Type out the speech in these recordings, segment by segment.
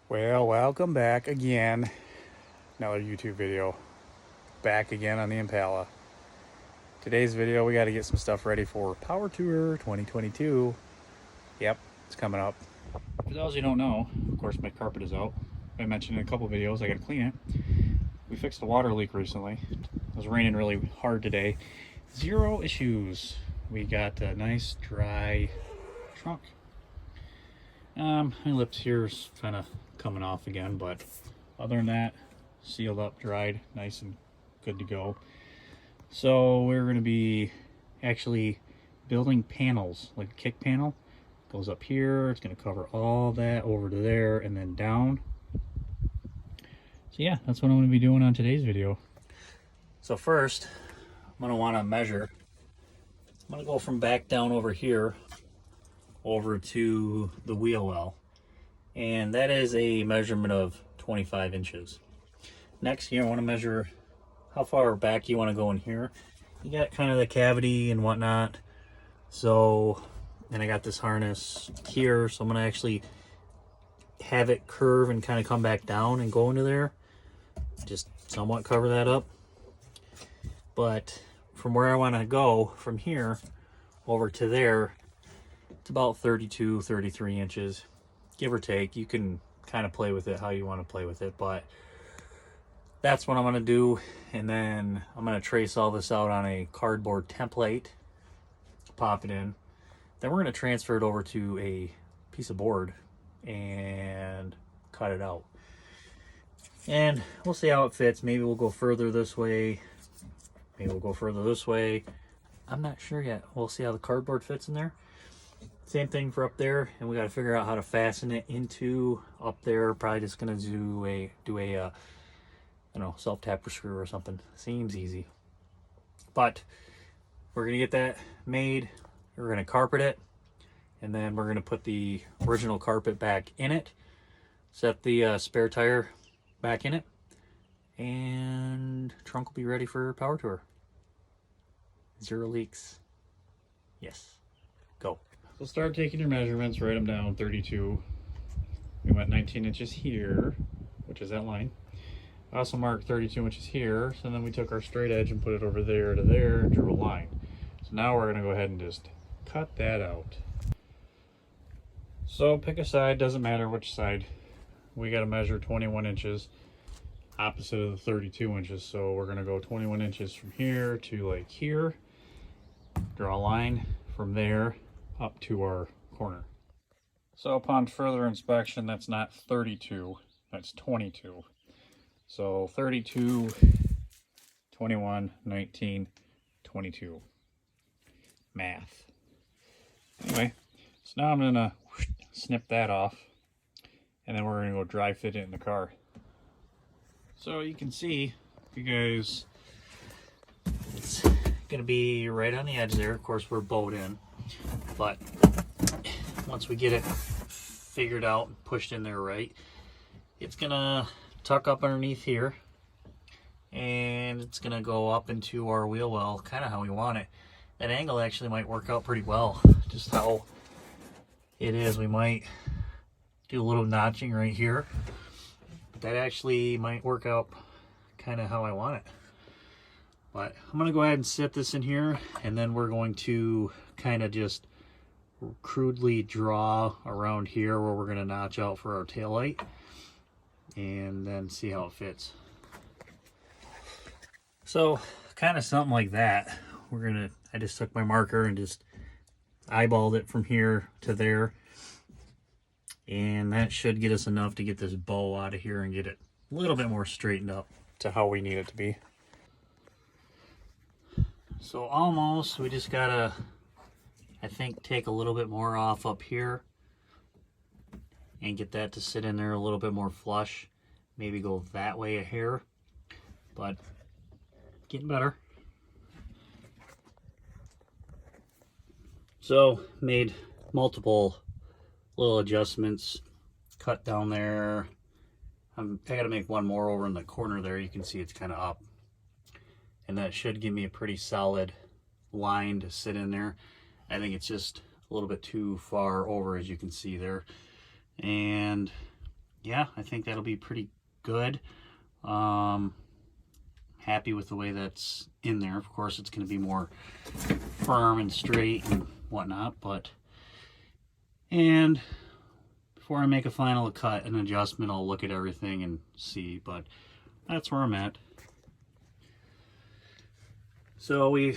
Well, welcome back again. Another YouTube video. Back again on the Impala. Today's video, we got to get some stuff ready for Power Tour 2022. Yep, it's coming up. For those who don't know, of course, my carpet is out. I mentioned in a couple videos, I got to clean it. We fixed a water leak recently. It was raining really hard today. Zero issues. We got a nice dry trunk. My lips here's kind of coming off again, but other than that, sealed up, dried, nice and good to go. So we're going to be actually building panels, like a kick panel. Goes up here, it's going to cover all that over to there and then down. So yeah, that's what I'm going to be doing on today's video. So first, I'm going to want to measure. I'm going to go from back down over here over to the wheel well, and that is a measurement of 25 inches. Next, you want to measure how far back you want to go in here. You got kind of the cavity and whatnot, so, and I got this harness here, so I'm going to actually have it curve and kind of come back down and go into there, just somewhat cover that up. But from where I want to go from here over to there, it's about 32, 33 inches, give or take. You can kind of play with it how you want to play with it, but that's what I'm going to do. And then I'm going to trace all this out on a cardboard template, pop it in. Then we're going to transfer it over to a piece of board and cut it out. And we'll see how it fits. Maybe we'll go further this way. Maybe we'll go further this way. I'm not sure yet. We'll see how the cardboard fits in there. Same thing for up there, and we got to figure out how to fasten it into up there. Probably just gonna do a self-tapper screw or something. Seems easy, but we're gonna get that made. We're gonna carpet it, and then we're gonna put the original carpet back in it. Set the spare tire back in it, and trunk will be ready for Power Tour. Zero leaks. Yes. Go. So start taking your measurements, write them down. 32. We went 19 inches here, which is that line. I also marked 32 inches here, so then we took our straight edge and put it over there to there and drew a line. So now we're going to go ahead and just cut that out. So pick a side, doesn't matter which side. We got to measure 21 inches opposite of the 32 inches. So we're going to go 21 inches from here to like here. Draw a line from there up to our corner. So upon further inspection, that's not 32, that's 22. So 32, 21, 19, 22. Math. Anyway, so now I'm gonna snip that off, and then we're gonna go dry fit it in the car. So you can see, if you guys, it's gonna be right on the edge there. Of course, we're bowed in. But once we get it figured out and pushed in there right, it's gonna tuck up underneath here, and it's gonna go up into our wheel well, kind of how we want it. That angle actually might work out pretty well, just how it is. We might do a little notching right here. That actually might work out kind of how I want it. But I'm gonna go ahead and set this in here, and then we're going to kind of just crudely draw around here where we're going to notch out for our tail light, and then see how it fits. So kind of something like that. I just took my marker and just eyeballed it from here to there, and that should get us enough to get this bow out of here and get it a little bit more straightened up to how we need it to be. So almost, we just gotta, I think, take a little bit more off up here and get that to sit in there a little bit more flush. Maybe go that way a hair, but getting better. So made multiple little adjustments, cut down there. I gotta make one more over in the corner there. You can see it's kind of up. And that should give me a pretty solid line to sit in there. I think it's just a little bit too far over, as you can see there. And yeah, I think that'll be pretty good. Happy with the way that's in there. Of course, it's going to be more firm and straight and whatnot, and before I make a final cut and adjustment, I'll look at everything and see, but that's where I'm at. So we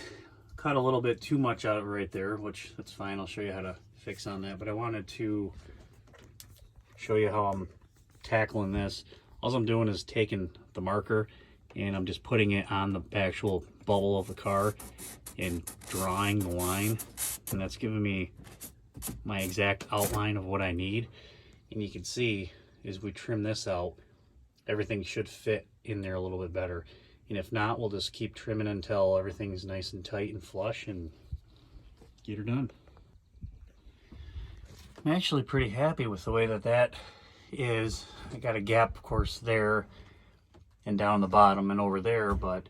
cut a little bit too much out of it right there, which that's fine. I'll show you how to fix on that, but I wanted to show you how I'm tackling this. All I'm doing is taking the marker and I'm just putting it on the actual bubble of the car and drawing the line, and that's giving me my exact outline of what I need. And you can see as we trim this out, everything should fit in there a little bit better. And if not, we'll just keep trimming until everything's nice and tight and flush and get her done. I'm actually pretty happy with the way that is. I got a gap, of course, there and down the bottom and over there, but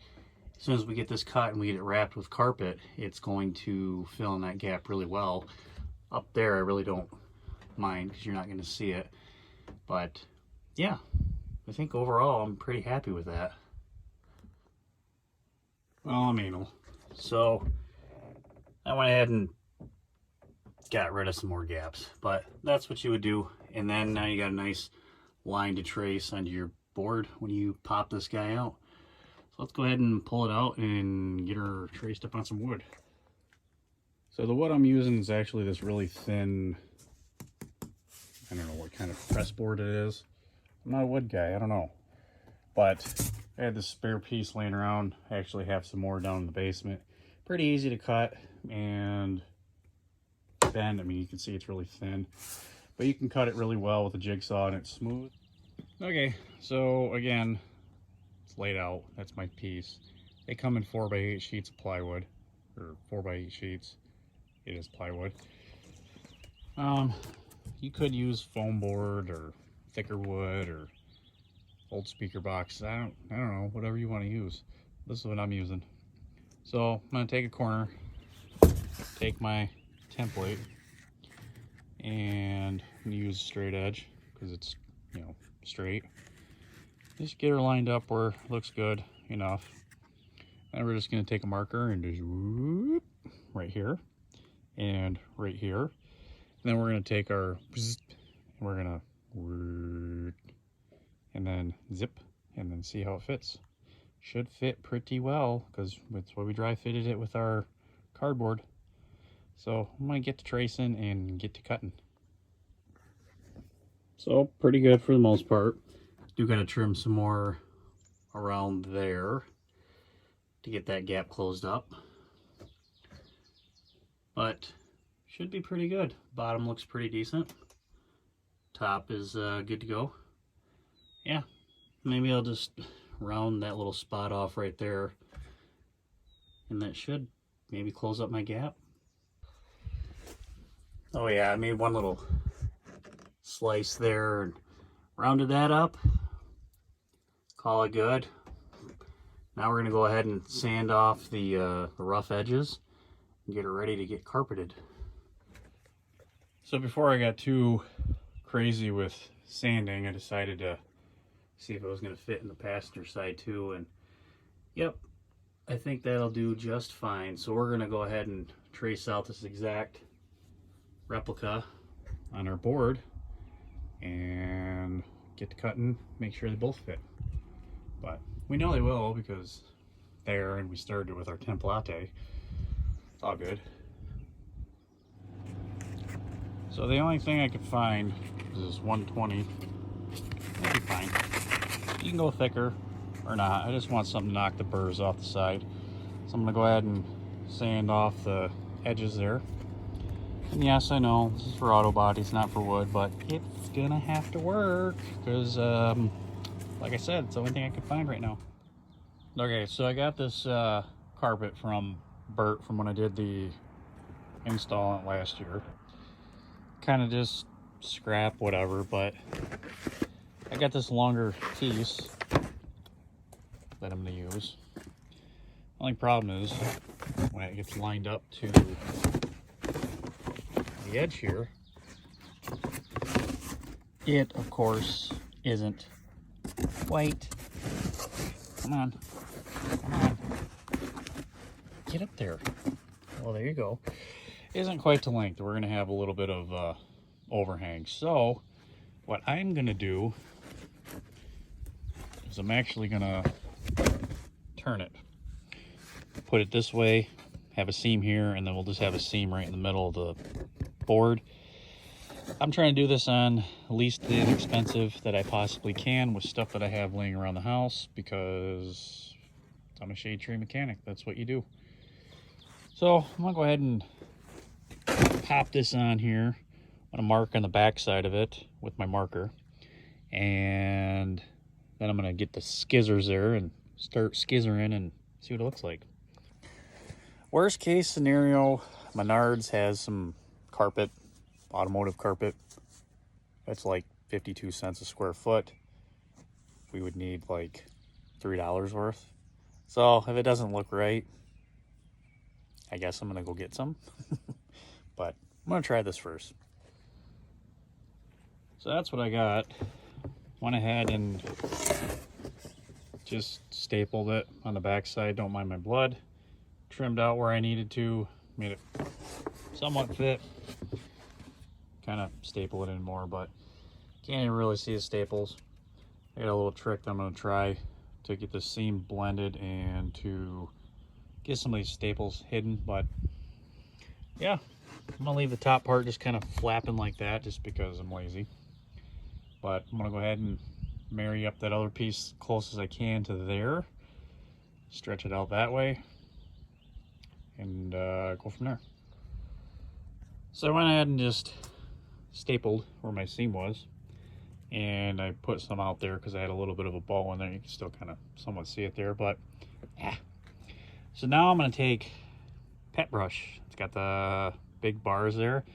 as soon as we get this cut and we get it wrapped with carpet, it's going to fill in that gap really well. Up there, I really don't mind because you're not going to see it. But yeah, I think overall I'm pretty happy with that. Well, I'm anal. So I went ahead and got rid of some more gaps, but that's what you would do. And then now you got a nice line to trace onto your board when you pop this guy out. So let's go ahead and pull it out and get her traced up on some wood. So the wood I'm using is actually this really thin, I don't know what kind of press board it is. I'm not a wood guy, I don't know. But I had this spare piece laying around. I actually have some more down in the basement. Pretty easy to cut and bend. I mean, you can see it's really thin, but you can cut it really well with a jigsaw and it's smooth. Okay, so again, it's laid out. That's my piece. They come in 4x8 sheets of plywood, or 4x8 sheets. It is plywood. You could use foam board or thicker wood or old speaker box. I don't know, whatever you want to use. This is what I'm using. So I'm gonna take a corner, take my template, and use straight edge because it's, you know, straight. Just get her lined up where it looks good enough. And we're just gonna take a marker and just whoop, right here and right here. And then we're gonna take our and we're gonna whoop, and then zip and then see how it fits. Should fit pretty well because that's why we dry fitted it with our cardboard. So I'm gonna get to tracing and get to cutting. So pretty good for the most part. Do gotta trim some more around there to get that gap closed up, but should be pretty good. Bottom looks pretty decent. Top is good to go. Yeah, maybe I'll just round that little spot off right there, and that should maybe close up my gap. Oh yeah, I made one little slice there and rounded that up. Call it good. Now we're gonna go ahead and sand off the rough edges and get it ready to get carpeted. So before I got too crazy with sanding, I decided to see if it was going to fit in the passenger side too, and yep, I think that'll do just fine. So we're going to go ahead and trace out this exact replica on our board and get to cutting, make sure they both fit. But we know they will because there, and we started with our template. It's all good. So the only thing I could find is this 120. That'd be fine. You can go thicker or not. I just want something to knock the burrs off the side. So I'm gonna go ahead and sand off the edges there. And yes, I know this is for auto bodies, not for wood, but it's gonna have to work because, like I said, it's the only thing I can find right now. Okay, so I got this carpet from Bert from when I did the install on it last year. Kind of just scrap, whatever, but I got this longer piece that I'm gonna use. Only problem is when it gets lined up to the edge here, it of course isn't quite, come on, come on, get up there. Well, there you go. Isn't quite to length. We're going to have a little bit of overhang. So what I'm going to do is I'm actually going to turn it. Put it this way, have a seam here, and then we'll just have a seam right in the middle of the board. I'm trying to do this on least inexpensive that I possibly can with stuff that I have laying around the house, because I'm a shade tree mechanic. That's what you do. So I'm gonna go ahead and pop this on here. I'm gonna mark on the back side of it with my marker, and then I'm gonna get the skizzers there and start skizzering and see what it looks like. Worst case scenario, Menards has some carpet, automotive carpet. That's like 52 cents a square foot. We would need like $3 worth. So if it doesn't look right, I guess I'm gonna go get some. But I'm gonna try this first. So that's what I got. Went ahead and just stapled it on the back side. Don't mind my blood. Trimmed out where I needed to. Made it somewhat fit. Kind of staple it in more, but can't even really see the staples. I got a little trick that I'm going to try to get the seam blended and to get some of these staples hidden. But yeah, I'm going to leave the top part just kind of flapping like that just because I'm lazy. But I'm going to go ahead and marry up that other piece close as I can to there. Stretch it out that way and go from there. So I went ahead and just stapled where my seam was, and I put some out there because I had a little bit of a bow in there. You can still kind of somewhat see it there, but yeah. So now I'm going to take pet brush. It's got the big bars there,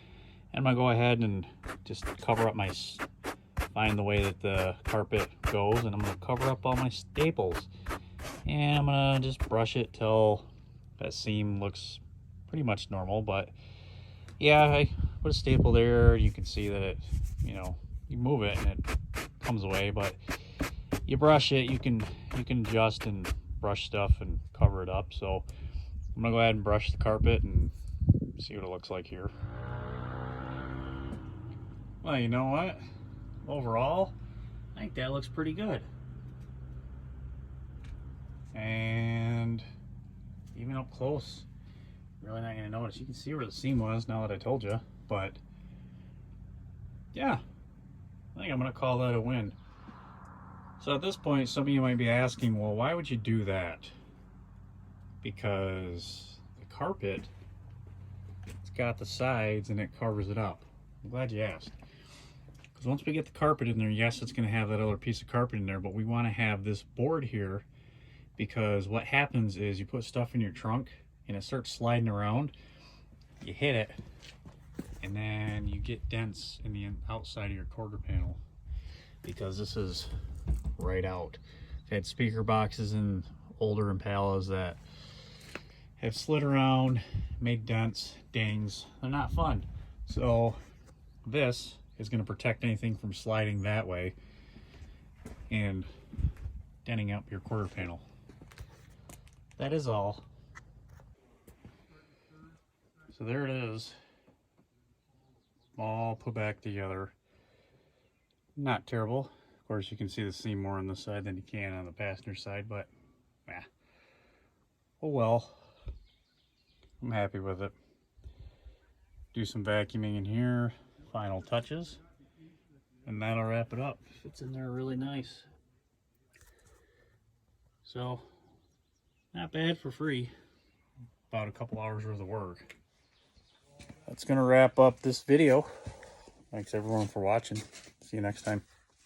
and I'm going to go ahead and just cover up find the way that the carpet goes, and I'm going to cover up all my staples, and I'm going to just brush it till that seam looks pretty much normal. But yeah, I put a staple there. You can see that it, you know, you move it and it comes away, but you brush it, you can adjust and brush stuff and cover it up. So I'm gonna go ahead and brush the carpet and see what it looks like here. Well, you know what? Overall, I think that looks pretty good. And even up close, really not gonna notice. You can see where the seam was now that I told you, but yeah, I think I'm gonna call that a win. So at this point, some of you might be asking, well, why would you do that? Because the carpet, it's got the sides and it covers it up. I'm glad you asked. Because once we get the carpet in there, yes, it's gonna have that other piece of carpet in there, but we wanna have this board here, because what happens is you put stuff in your trunk and it starts sliding around, you hit it, and then you get dents in the outside of your quarter panel, because this is right out. I've had speaker boxes in older Impalas that have slid around, made dents, dings. They're not fun. So this is going to protect anything from sliding that way and denting up your quarter panel. That is all. So there it is, all put back together. Not terrible. Of course, you can see the seam more on this side than you can on the passenger side, but yeah. Oh well. I'm happy with it. Do some vacuuming in here, final touches, and that'll wrap it up. Fits in there really nice. So, not bad for free. About a couple hours worth of work. That's gonna wrap up this video. Thanks everyone for watching. See you next time.